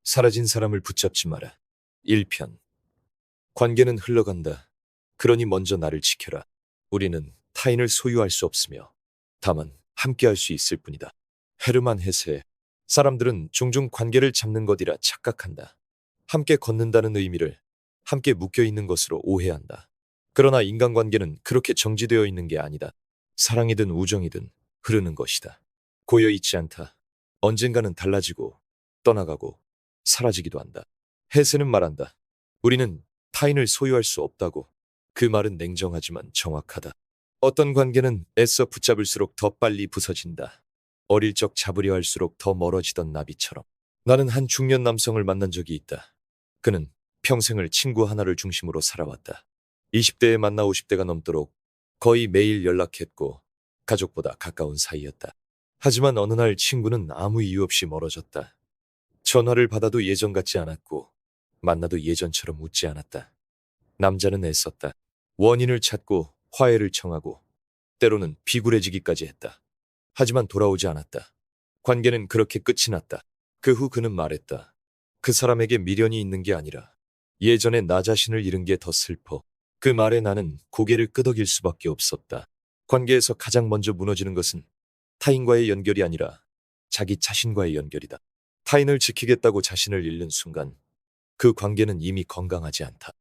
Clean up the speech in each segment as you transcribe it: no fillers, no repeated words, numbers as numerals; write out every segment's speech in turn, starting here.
사라진 사람을 붙잡지 마라. 1편. 관계는 흘러간다. 그러니 먼저 나를 지켜라. 우리는 타인을 소유할 수 없으며 다만 함께할 수 있을 뿐이다. 헤르만 헤세. 사람들은 종종 관계를 잡는 것이라 착각한다. 함께 걷는다는 의미를 함께 묶여 있는 것으로 오해한다. 그러나 인간관계는 그렇게 정지되어 있는 게 아니다. 사랑이든 우정이든 흐르는 것이다. 고여 있지 않다. 언젠가는 달라지고 떠나가고 사라지기도 한다. 헤세는 말한다. 우리는 타인을 소유할 수 없다고. 그 말은 냉정하지만 정확하다. 어떤 관계는 애써 붙잡을수록 더 빨리 부서진다. 어릴 적 잡으려 할수록 더 멀어지던 나비처럼. 나는 한 중년 남성을 만난 적이 있다. 그는 평생을 친구 하나를 중심으로 살아왔다. 20대에 만나 50대가 넘도록 거의 매일 연락했고 가족보다 가까운 사이였다. 하지만 어느 날 친구는 아무 이유 없이 멀어졌다. 전화를 받아도 예전 같지 않았고 만나도 예전처럼 웃지 않았다. 남자는 애썼다. 원인을 찾고 화해를 청하고 때로는 비굴해지기까지 했다. 하지만 돌아오지 않았다. 관계는 그렇게 끝이 났다. 그 후 그는 말했다. 그 사람에게 미련이 있는 게 아니라 예전에 나 자신을 잃은 게 더 슬퍼. 그 말에 나는 고개를 끄덕일 수밖에 없었다. 관계에서 가장 먼저 무너지는 것은 타인과의 연결이 아니라 자기 자신과의 연결이다. 타인을 지키겠다고 자신을 잃는 순간 그 관계는 이미 건강하지 않다.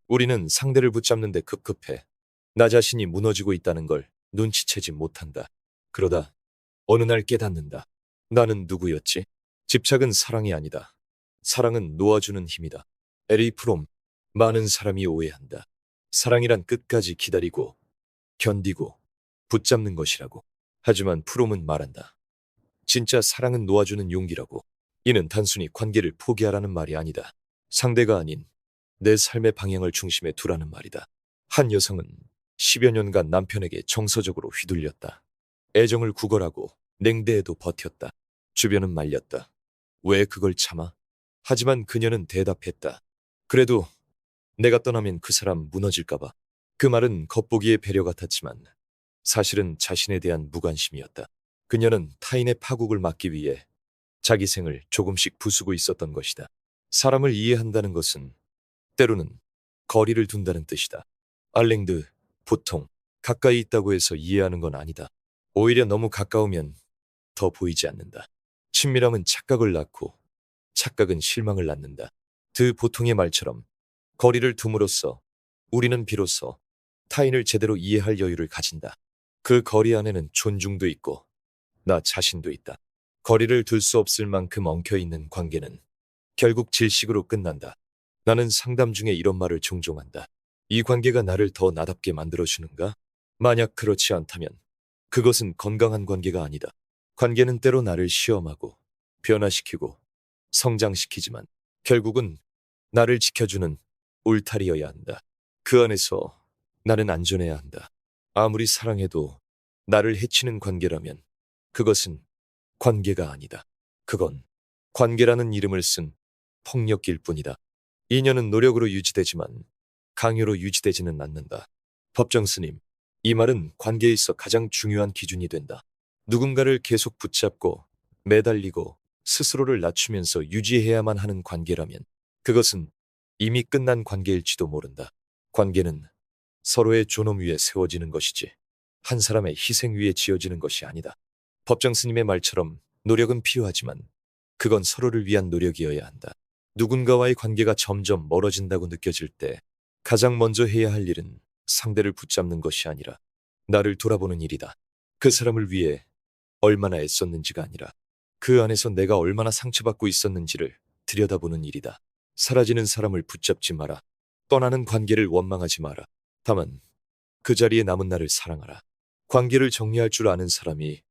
우리는 상대를 붙잡는데 급급해 나 자신이 무너지고 있다는 걸 눈치채지 못한다. 그러다 어느 날 깨닫는다. 나는 누구였지? 집착은 사랑이 아니다. 사랑은 놓아주는 힘이다. 에리 프롬. 많은 사람이 오해한다. 사랑이란 끝까지 기다리고 견디고 붙잡는 것이라고. 하지만 프롬은 말한다. 진짜 사랑은 놓아주는 용기라고. 이는 단순히 관계를 포기하라는 말이 아니다. 상대가 아닌 내 삶의 방향을 중심에 두라는 말이다. 한 여성은 10여 년간 남편에게 정서적으로 휘둘렸다. 애정을 구걸하고 냉대에도 버텼다. 주변은 말렸다. 왜 그걸 참아? 하지만 그녀는 대답했다. 그래도 내가 떠나면 그 사람 무너질까봐. 그 말은 겉보기에 배려 같았지만 사실은 자신에 대한 무관심이었다. 그녀는 타인의 파국을 막기 위해 자기 생을 조금씩 부수고 있었던 것이다. 사람을 이해한다는 것은 때로는 거리를 둔다는 뜻이다. 알랭드, 보통 가까이 있다고 해서 이해하는 건 아니다. 오히려 너무 가까우면 더 보이지 않는다. 친밀함은 착각을 낳고 착각은 실망을 낳는다. 드 보통의 말처럼 거리를 둠으로써 우리는 비로소 타인을 제대로 이해할 여유를 가진다. 그 거리 안에는 존중도 있고 나 자신도 있다. 거리를 둘 수 없을 만큼 엉켜있는 관계는 결국 질식으로 끝난다. 나는 상담 중에 이런 말을 종종 한다. 이 관계가 나를 더 나답게 만들어주는가? 만약 그렇지 않다면 그것은 건강한 관계가 아니다. 관계는 때로 나를 시험하고 변화시키고 성장시키지만 결국은 나를 지켜주는 울타리여야 한다. 그 안에서 나는 안전해야 한다. 아무리 사랑해도 나를 해치는 관계라면 그것은 관계가 아니다. 그건 관계라는 이름을 쓴 폭력일 뿐이다. 인연은 노력으로 유지되지만 강요로 유지되지는 않는다. 법정 스님, 이 말은 관계에 있어 가장 중요한 기준이 된다. 누군가를 계속 붙잡고 매달리고 스스로를 낮추면서 유지해야만 하는 관계라면 그것은 이미 끝난 관계일지도 모른다. 관계는 서로의 존엄 위에 세워지는 것이지 한 사람의 희생 위에 지어지는 것이 아니다. 법정 스님의 말처럼 노력은 필요하지만 그건 서로를 위한 노력이어야 한다. 누군가와의 관계가 점점 멀어진다고 느껴질 때 가장 먼저 해야 할 일은 상대를 붙잡는 것이 아니라 나를 돌아보는 일이다. 그 사람을 위해 얼마나 애썼는지가 아니라 그 안에서 내가 얼마나 상처받고 있었는지를 들여다보는 일이다. 사라지는 사람을 붙잡지 마라. 떠나는 관계를 원망하지 마라. 다만 그 자리에 남은 나를 사랑하라. 관계를 정리할 줄 아는 사람이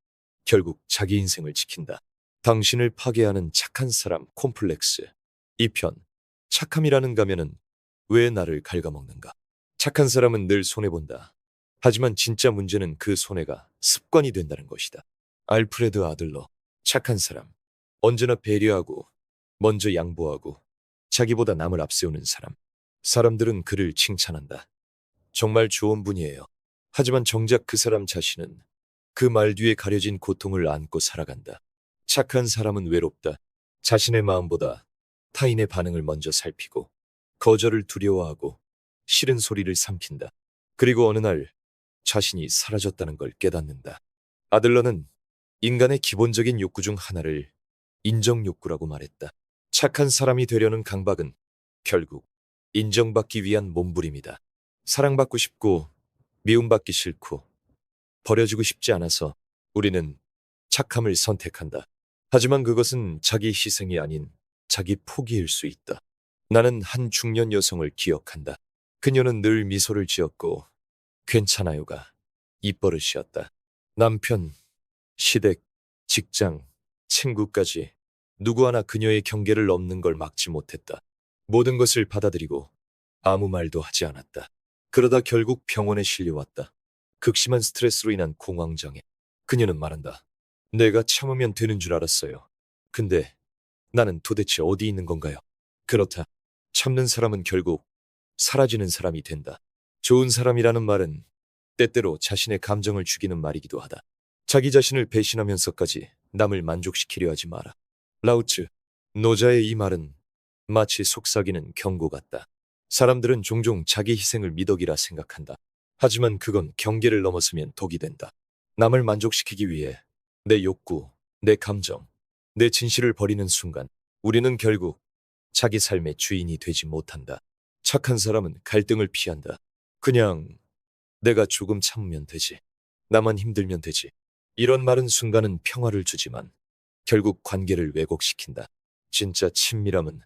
결국 자기 인생을 지킨다. 당신을 파괴하는 착한 사람 콤플렉스. 2편. 착함이라는 가면은 왜 나를 갉아먹는가? 착한 사람은 늘 손해본다. 하지만 진짜 문제는 그 손해가 습관이 된다는 것이다. 알프레드 아들러. 착한 사람. 언제나 배려하고 먼저 양보하고 자기보다 남을 앞세우는 사람. 사람들은 그를 칭찬한다. 정말 좋은 분이에요. 하지만 정작 그 사람 자신은 그 말 뒤에 가려진 고통을 안고 살아간다. 착한 사람은 외롭다. 자신의 마음보다 타인의 반응을 먼저 살피고 거절을 두려워하고 싫은 소리를 삼킨다. 그리고 어느 날 자신이 사라졌다는 걸 깨닫는다. 아들러는 인간의 기본적인 욕구 중 하나를 인정 욕구라고 말했다. 착한 사람이 되려는 강박은 결국 인정받기 위한 몸부림이다. 사랑받고 싶고 미움받기 싫고 버려지고 싶지 않아서 우리는 착함을 선택한다. 하지만 그것은 자기 희생이 아닌 자기 포기일 수 있다. 나는 한 중년 여성을 기억한다. 그녀는 늘 미소를 지었고 괜찮아요가 입버릇이었다. 남편, 시댁, 직장, 친구까지 누구 하나 그녀의 경계를 넘는 걸 막지 못했다. 모든 것을 받아들이고 아무 말도 하지 않았다. 그러다 결국 병원에 실려왔다. 극심한 스트레스로 인한 공황장애. 그녀는 말한다. 내가 참으면 되는 줄 알았어요. 근데 나는 도대체 어디 있는 건가요? 그렇다. 참는 사람은 결국 사라지는 사람이 된다. 좋은 사람이라는 말은 때때로 자신의 감정을 죽이는 말이기도 하다. 자기 자신을 배신하면서까지 남을 만족시키려 하지 마라. 라우츠, 노자의 이 말은 마치 속삭이는 경고 같다. 사람들은 종종 자기 희생을 미덕이라 생각한다. 하지만 그건 경계를 넘어서면 독이 된다. 남을 만족시키기 위해 내 욕구, 내 감정, 내 진실을 버리는 순간 우리는 결국 자기 삶의 주인이 되지 못한다. 착한 사람은 갈등을 피한다. 그냥 내가 조금 참으면 되지. 나만 힘들면 되지. 이런 말은 순간은 평화를 주지만 결국 관계를 왜곡시킨다. 진짜 친밀함은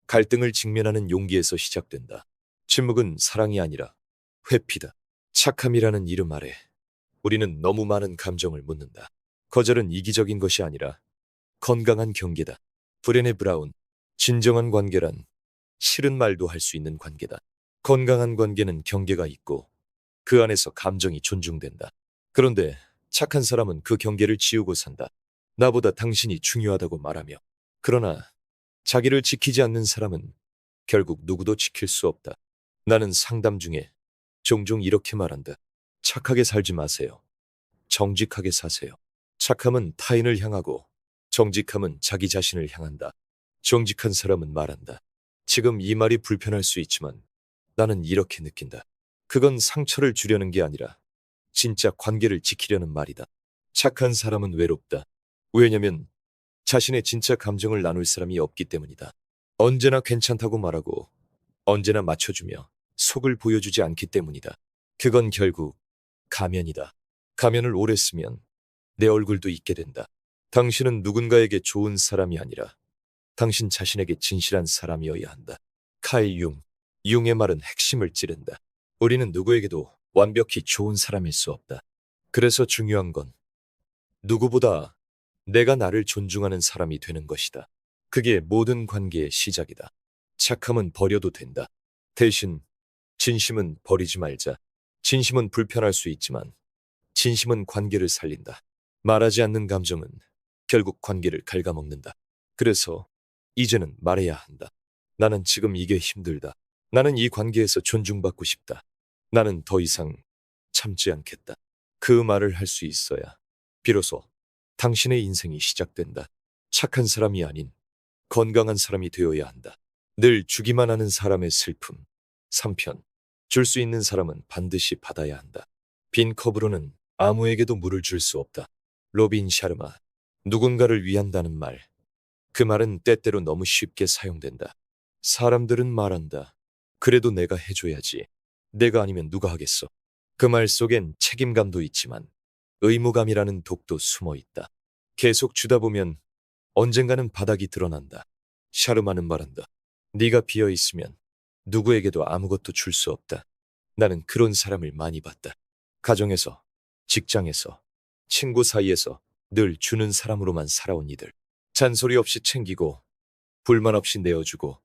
갈등을 직면하는 용기에서 시작된다. 침묵은 사랑이 아니라 회피다. 착함이라는 이름 아래 우리는 너무 많은 감정을 묻는다. 거절은 이기적인 것이 아니라 건강한 경계다. 브레네 브라운, 진정한 관계란 싫은 말도 할 수 있는 관계다. 건강한 관계는 경계가 있고 그 안에서 감정이 존중된다. 그런데 착한 사람은 그 경계를 지우고 산다. 나보다 당신이 중요하다고 말하며. 그러나 자기를 지키지 않는 사람은 결국 누구도 지킬 수 없다. 나는 상담 중에 종종 이렇게 말한다. 착하게 살지 마세요. 정직하게 사세요. 착함은 타인을 향하고 정직함은 자기 자신을 향한다. 정직한 사람은 말한다. 지금 이 말이 불편할 수 있지만 나는 이렇게 느낀다. 그건 상처를 주려는 게 아니라 진짜 관계를 지키려는 말이다. 착한 사람은 외롭다. 왜냐면 자신의 진짜 감정을 나눌 사람이 없기 때문이다. 언제나 괜찮다고 말하고 언제나 맞춰주며 속을 보여주지 않기 때문이다. 그건 결국 가면이다. 가면을 오래 쓰면 내 얼굴도 잊게 된다. 당신은 누군가에게 좋은 사람이 아니라 당신 자신에게 진실한 사람이어야 한다. 카일 융. 융의 말은 핵심을 찌른다. 우리는 누구에게도 완벽히 좋은 사람일 수 없다. 그래서 중요한 건 누구보다 내가 나를 존중하는 사람이 되는 것이다. 그게 모든 관계의 시작이다. 착함은 버려도 된다. 대신 진심은 버리지 말자. 진심은 불편할 수 있지만 진심은 관계를 살린다. 말하지 않는 감정은 결국 관계를 갉아먹는다. 그래서 이제는 말해야 한다. 나는 지금 이게 힘들다. 나는 이 관계에서 존중받고 싶다. 나는 더 이상 참지 않겠다. 그 말을 할 수 있어야 비로소 당신의 인생이 시작된다. 착한 사람이 아닌 건강한 사람이 되어야 한다. 늘 주기만 하는 사람의 슬픔. 3편. 줄 수 있는 사람은 반드시 받아야 한다. 빈 컵으로는 아무에게도 물을 줄 수 없다. 로빈 샤르마. 누군가를 위한다는 말. 그 말은 때때로 너무 쉽게 사용된다. 사람들은 말한다. 그래도 내가 해줘야지. 내가 아니면 누가 하겠어. 그 말 속엔 책임감도 있지만 의무감이라는 독도 숨어 있다. 계속 주다 보면 언젠가는 바닥이 드러난다. 샤르마는 말한다. 네가 비어 있으면 누구에게도 아무것도 줄 수 없다. 나는 그런 사람을 많이 봤다. 가정에서, 직장에서, 친구 사이에서 늘 주는 사람으로만 살아온 이들. 잔소리 없이 챙기고 불만 없이 내어주고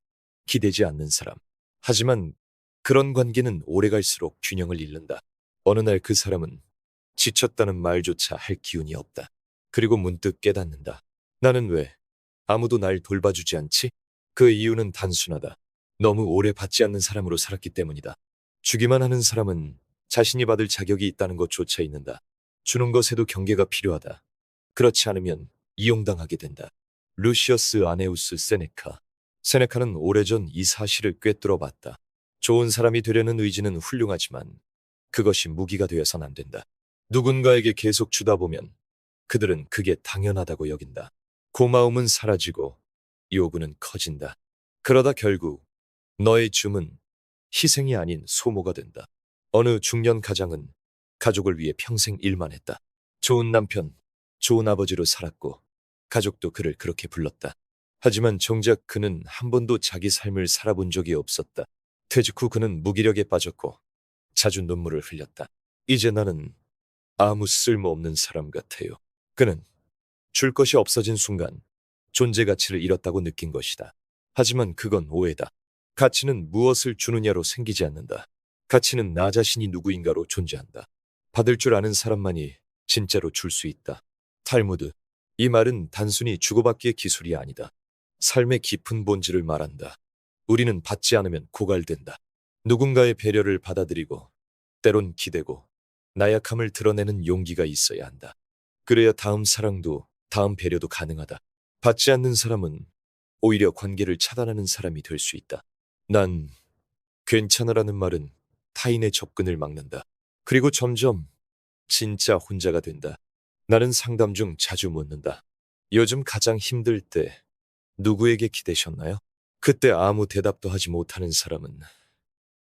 기대지 않는 사람. 하지만 그런 관계는 오래갈수록 균형을 잃는다. 어느 날 그 사람은 지쳤다는 말조차 할 기운이 없다. 그리고 문득 깨닫는다. 나는 왜 아무도 날 돌봐주지 않지? 그 이유는 단순하다. 너무 오래 받지 않는 사람으로 살았기 때문이다. 주기만 하는 사람은 자신이 받을 자격이 있다는 것조차 잊는다. 주는 것에도 경계가 필요하다. 그렇지 않으면 이용당하게 된다. 루시어스 아네우스 세네카. 세네카는 오래전 이 사실을 꿰뚫어 봤다. 좋은 사람이 되려는 의지는 훌륭하지만 그것이 무기가 되어선 안 된다. 누군가에게 계속 주다 보면 그들은 그게 당연하다고 여긴다. 고마움은 사라지고 요구는 커진다. 그러다 결국 너의 줌은 희생이 아닌 소모가 된다. 어느 중년 가장은 가족을 위해 평생 일만 했다. 좋은 남편, 좋은 아버지로 살았고 가족도 그를 그렇게 불렀다. 하지만 정작 그는 한 번도 자기 삶을 살아본 적이 없었다. 퇴직 후 그는 무기력에 빠졌고 자주 눈물을 흘렸다. 이제 나는 아무 쓸모없는 사람 같아요. 그는 줄 것이 없어진 순간 존재 가치를 잃었다고 느낀 것이다. 하지만 그건 오해다. 가치는 무엇을 주느냐로 생기지 않는다. 가치는 나 자신이 누구인가로 존재한다. 받을 줄 아는 사람만이 진짜로 줄 수 있다. 탈무드. 이 말은 단순히 주고받기의 기술이 아니다. 삶의 깊은 본질을 말한다. 우리는 받지 않으면 고갈된다. 누군가의 배려를 받아들이고 때론 기대고 나약함을 드러내는 용기가 있어야 한다. 그래야 다음 사랑도 다음 배려도 가능하다. 받지 않는 사람은 오히려 관계를 차단하는 사람이 될 수 있다. 난 괜찮으라는 말은 타인의 접근을 막는다. 그리고 점점 진짜 혼자가 된다. 나는 상담 중 자주 묻는다. 요즘 가장 힘들 때 누구에게 기대셨나요? 그때 아무 대답도 하지 못하는 사람은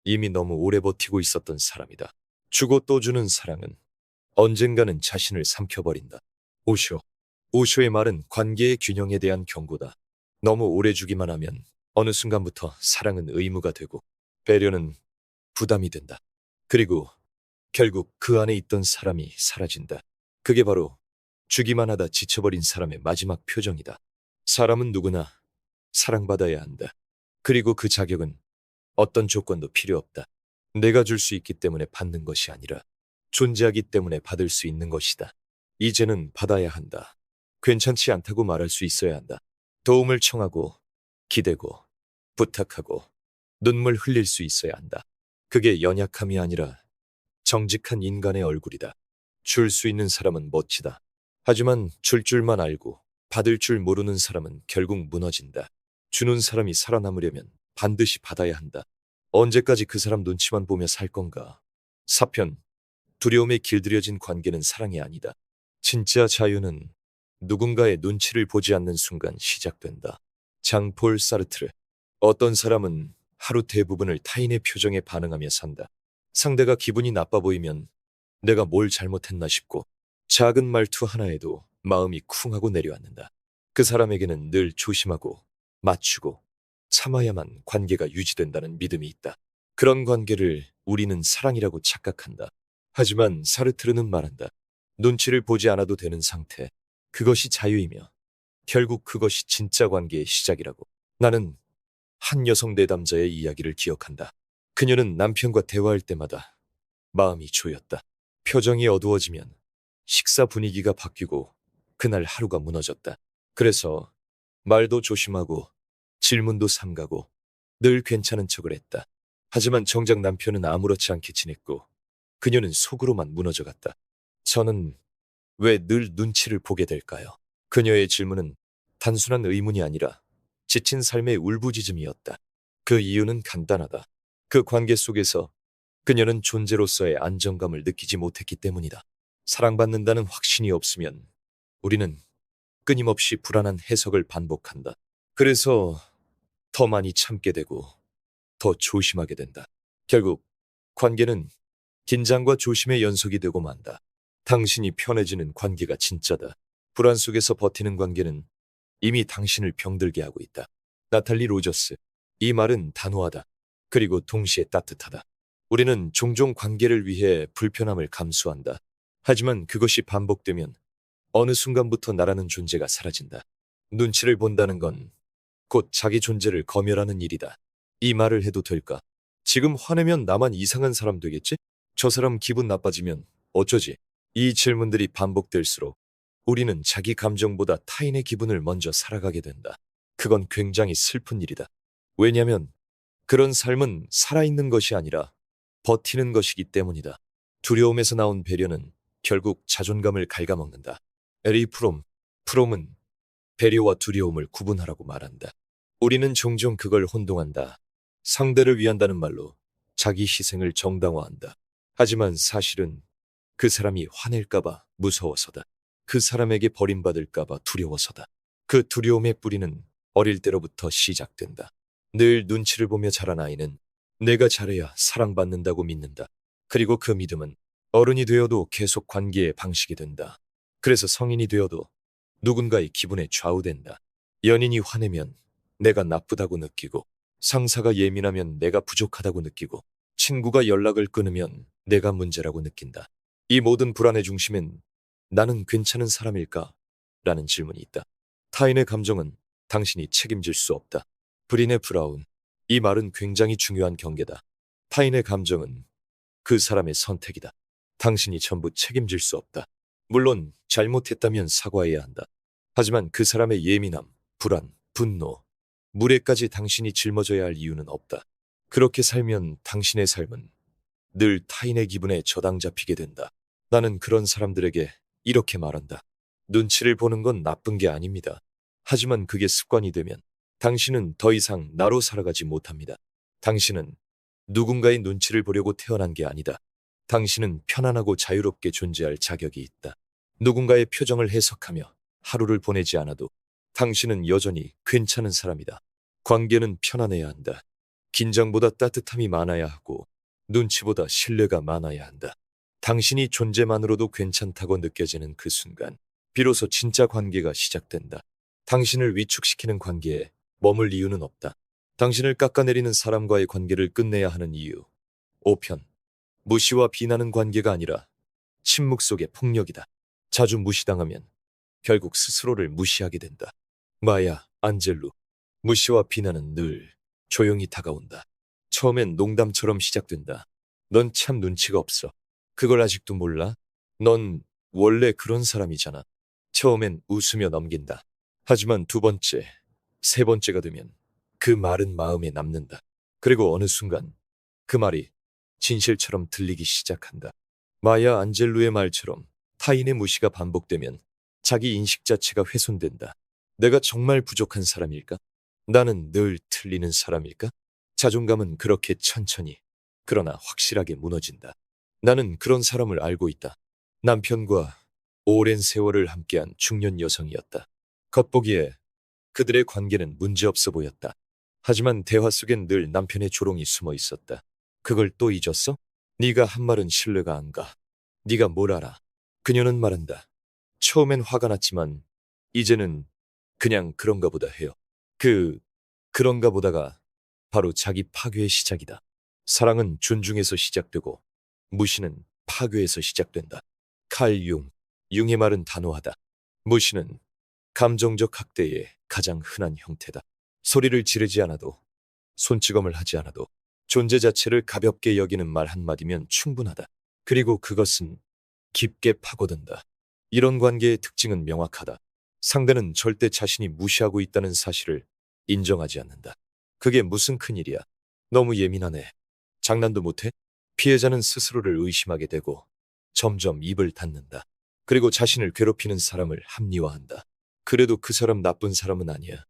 이미 너무 오래 버티고 있었던 사람이다. 주고 또 주는 사랑은 언젠가는 자신을 삼켜버린다. 오쇼. 오쇼의 말은 관계의 균형에 대한 경고다. 너무 오래 주기만 하면 어느 순간부터 사랑은 의무가 되고 배려는 부담이 된다. 그리고 결국 그 안에 있던 사람이 사라진다. 그게 바로 주기만 하다 지쳐버린 사람의 마지막 표정이다. 사람은 누구나 사랑받아야 한다. 그리고 그 자격은 어떤 조건도 필요 없다. 내가 줄 수 있기 때문에 받는 것이 아니라 존재하기 때문에 받을 수 있는 것이다. 이제는 받아야 한다. 괜찮지 않다고 말할 수 있어야 한다. 도움을 청하고 기대고 부탁하고 눈물 흘릴 수 있어야 한다. 그게 연약함이 아니라 정직한 인간의 얼굴이다. 줄 수 있는 사람은 멋지다. 하지만 줄 줄만 알고 받을 줄 모르는 사람은 결국 무너진다. 주는 사람이 살아남으려면 반드시 받아야 한다. 언제까지 그 사람 눈치만 보며 살 건가? 사편, 두려움에 길들여진 관계는 사랑이 아니다. 진짜 자유는 누군가의 눈치를 보지 않는 순간 시작된다. 장폴 사르트르. 어떤 사람은 하루 대부분을 타인의 표정에 반응하며 산다. 상대가 기분이 나빠 보이면 내가 뭘 잘못했나 싶고 작은 말투 하나에도 마음이 쿵하고 내려앉는다. 그 사람에게는 늘 조심하고 맞추고 참아야만 관계가 유지된다는 믿음이 있다. 그런 관계를 우리는 사랑이라고 착각한다. 하지만 사르트르는 말한다. 눈치를 보지 않아도 되는 상태. 그것이 자유이며 결국 그것이 진짜 관계의 시작이라고. 나는 한 여성 내담자의 이야기를 기억한다. 그녀는 남편과 대화할 때마다 마음이 조였다. 표정이 어두워지면 식사 분위기가 바뀌고 그날 하루가 무너졌다. 그래서 말도 조심하고 질문도 삼가고 늘 괜찮은 척을 했다. 하지만 정작 남편은 아무렇지 않게 지냈고 그녀는 속으로만 무너져갔다. 저는 왜 늘 눈치를 보게 될까요? 그녀의 질문은 단순한 의문이 아니라 지친 삶의 울부짖음이었다. 그 이유는 간단하다. 그 관계 속에서 그녀는 존재로서의 안정감을 느끼지 못했기 때문이다. 사랑받는다는 확신이 없으면 우리는 끊임없이 불안한 해석을 반복한다. 그래서 더 많이 참게 되고 더 조심하게 된다. 결국 관계는 긴장과 조심의 연속이 되고 만다. 당신이 편해지는 관계가 진짜다. 불안 속에서 버티는 관계는 이미 당신을 병들게 하고 있다. 나탈리 로저스. 이 말은 단호하다. 그리고 동시에 따뜻하다. 우리는 종종 관계를 위해 불편함을 감수한다. 하지만 그것이 반복되면 어느 순간부터 나라는 존재가 사라진다. 눈치를 본다는 건 곧 자기 존재를 검열하는 일이다. 이 말을 해도 될까? 지금 화내면 나만 이상한 사람 되겠지? 저 사람 기분 나빠지면 어쩌지? 이 질문들이 반복될수록 우리는 자기 감정보다 타인의 기분을 먼저 살아가게 된다. 그건 굉장히 슬픈 일이다. 왜냐면 그런 삶은 살아있는 것이 아니라 버티는 것이기 때문이다. 두려움에서 나온 배려는 결국 자존감을 갉아먹는다. 에리 프롬은 배려와 두려움을 구분하라고 말한다. 우리는 종종 그걸 혼동한다. 상대를 위한다는 말로 자기 희생을 정당화한다. 하지만 사실은 그 사람이 화낼까봐 무서워서다. 그 사람에게 버림받을까봐 두려워서다. 그 두려움의 뿌리는 어릴 때로부터 시작된다. 늘 눈치를 보며 자란 아이는 내가 잘해야 사랑받는다고 믿는다. 그리고 그 믿음은 어른이 되어도 계속 관계의 방식이 된다. 그래서 성인이 되어도 누군가의 기분에 좌우된다. 연인이 화내면 내가 나쁘다고 느끼고, 상사가 예민하면 내가 부족하다고 느끼고, 친구가 연락을 끊으면 내가 문제라고 느낀다. 이 모든 불안의 중심엔 나는 괜찮은 사람일까? 라는 질문이 있다. 타인의 감정은 당신이 책임질 수 없다. 브리네 브라운. 이 말은 굉장히 중요한 경계다. 타인의 감정은 그 사람의 선택이다. 당신이 전부 책임질 수 없다. 물론 잘못했다면 사과해야 한다. 하지만 그 사람의 예민함, 불안, 분노, 무례까지 당신이 짊어져야 할 이유는 없다. 그렇게 살면 당신의 삶은 늘 타인의 기분에 저당 잡히게 된다. 나는 그런 사람들에게 이렇게 말한다. 눈치를 보는 건 나쁜 게 아닙니다. 하지만 그게 습관이 되면 당신은 더 이상 나로 살아가지 못합니다. 당신은 누군가의 눈치를 보려고 태어난 게 아니다. 당신은 편안하고 자유롭게 존재할 자격이 있다. 누군가의 표정을 해석하며 하루를 보내지 않아도 당신은 여전히 괜찮은 사람이다. 관계는 편안해야 한다. 긴장보다 따뜻함이 많아야 하고 눈치보다 신뢰가 많아야 한다. 당신이 존재만으로도 괜찮다고 느껴지는 그 순간, 비로소 진짜 관계가 시작된다. 당신을 위축시키는 관계에 머물 이유는 없다. 당신을 깎아내리는 사람과의 관계를 끝내야 하는 이유. 5편. 무시와 비난은 관계가 아니라 침묵 속의 폭력이다. 자주 무시당하면 결국 스스로를 무시하게 된다. 마야 안젤루. 무시와 비난은 늘 조용히 다가온다. 처음엔 농담처럼 시작된다. 넌 참 눈치가 없어. 그걸 아직도 몰라? 넌 원래 그런 사람이잖아. 처음엔 웃으며 넘긴다. 하지만 두 번째, 세 번째가 되면 그 말은 마음에 남는다. 그리고 어느 순간 그 말이 진실처럼 들리기 시작한다. 마야 안젤루의 말처럼 타인의 무시가 반복되면 자기 인식 자체가 훼손된다. 내가 정말 부족한 사람일까? 나는 늘 틀리는 사람일까? 자존감은 그렇게 천천히, 그러나 확실하게 무너진다. 나는 그런 사람을 알고 있다. 남편과 오랜 세월을 함께한 중년 여성이었다. 겉보기에 그들의 관계는 문제없어 보였다. 하지만 대화 속엔 늘 남편의 조롱이 숨어 있었다. 그걸 또 잊었어? 네가 한 말은 신뢰가 안 가. 네가 뭘 알아? 그녀는 말한다. 처음엔 화가 났지만 이제는 그냥 그런가 보다 해요. 그런가 보다가 바로 자기 파괴의 시작이다. 사랑은 존중에서 시작되고 무시는 파괴에서 시작된다. 칼 융. 융의 말은 단호하다. 무시는 감정적 학대의 가장 흔한 형태다. 소리를 지르지 않아도, 손찌검을 하지 않아도 존재 자체를 가볍게 여기는 말 한마디면 충분하다. 그리고 그것은 깊게 파고든다. 이런 관계의 특징은 명확하다. 상대는 절대 자신이 무시하고 있다는 사실을 인정하지 않는다. 그게 무슨 큰일이야. 너무 예민하네. 장난도 못해? 피해자는 스스로를 의심하게 되고 점점 입을 닫는다. 그리고 자신을 괴롭히는 사람을 합리화한다. 그래도 그 사람 나쁜 사람은 아니야.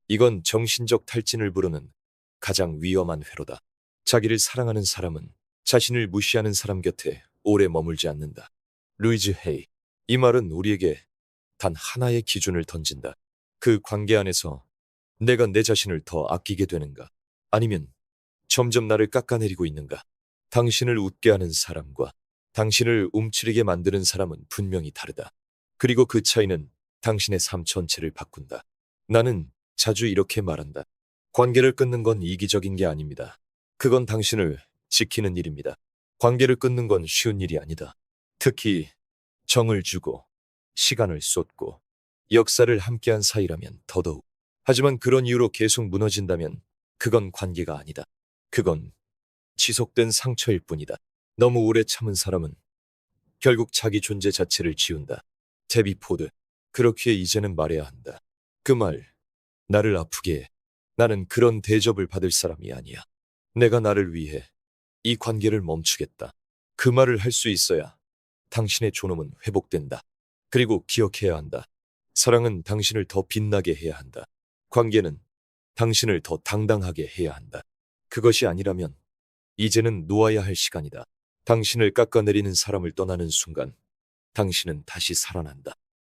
이건 정신적 탈진을 부르는 가장 위험한 회로다. 자기를 사랑하는 사람은 자신을 무시하는 사람 곁에 오래 머물지 않는다. 루이즈 헤이. 이 말은 우리에게 단 하나의 기준을 던진다. 그 관계 안에서 내가 내 자신을 더 아끼게 되는가? 아니면 점점 나를 깎아내리고 있는가? 당신을 웃게 하는 사람과 당신을 움츠리게 만드는 사람은 분명히 다르다. 그리고 그 차이는 당신의 삶 전체를 바꾼다. 나는 자주 이렇게 말한다. 관계를 끊는 건 이기적인 게 아닙니다. 그건 당신을 지키는 일입니다. 관계를 끊는 건 쉬운 일이 아니다. 특히 정을 주고 시간을 쏟고 역사를 함께한 사이라면 더더욱. 하지만 그런 이유로 계속 무너진다면 그건 관계가 아니다. 그건 지속된 상처일 뿐이다. 너무 오래 참은 사람은 결국 자기 존재 자체를 지운다. 데비 포드. 그렇기에 이제는 말해야 한다. 그 말, 나를 아프게 해. 나는 그런 대접을 받을 사람이 아니야. 내가 나를 위해 이 관계를 멈추겠다. 그 말을 할 수 있어야 당신의 존엄은 회복된다. 그리고 기억해야 한다. 사랑은 당신을 더 빛나게 해야 한다. 관계는 당신을 더 당당하게 해야 한다. 그것이 아니라면 이제는 놓아야 할 시간이다. 당신을 깎아내리는 사람을 떠나는 순간 당신은 다시 살아난다.